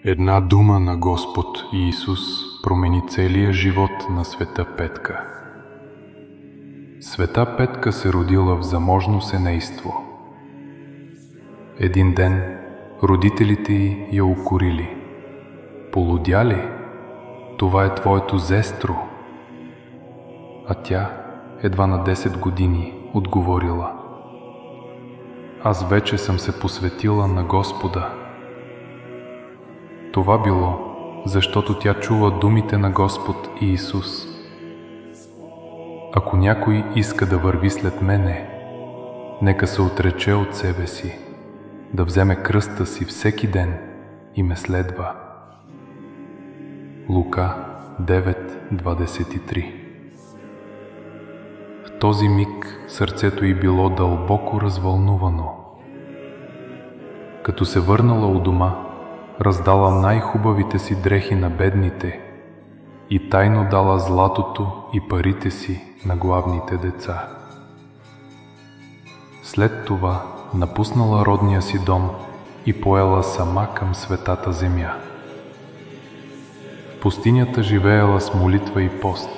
Една дума на Господ Иисус промени целия живот на света Петка. Света Петка се родила в заможно семейство. Един ден родителите й я укорили. Полудя ли? Това е твоето зестро. А тя едва на 10 години отговорила: аз вече съм се посветила на Господа. Това било, защото тя чула думите на Господ Иисус: ако някой иска да върви след мене, нека се отрече от себе си, да вземе кръста си всеки ден и ме следва. Лука 9:23. В този миг сърцето й било дълбоко развълнувано. Като се върнала у дома, раздала най-хубавите си дрехи на бедните и тайно дала златото и парите си на главните деца. След това напуснала родния си дом и поела сама към светата земя. В пустинята живеела с молитва и пост,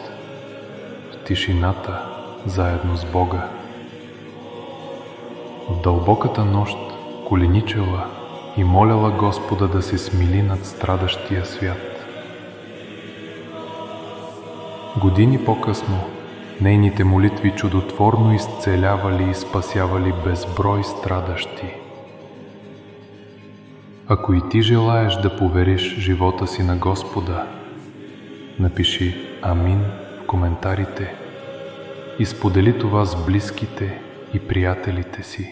в тишината заедно с Бога. В дълбоката нощ коленичела и моляла Господа да се смили над страдащия свят. Години по-късно нейните молитви чудотворно изцелявали и спасявали безброй страдащи. Ако и ти желаеш да повериш живота си на Господа, напиши Амин в коментарите и сподели това с близките и приятелите си.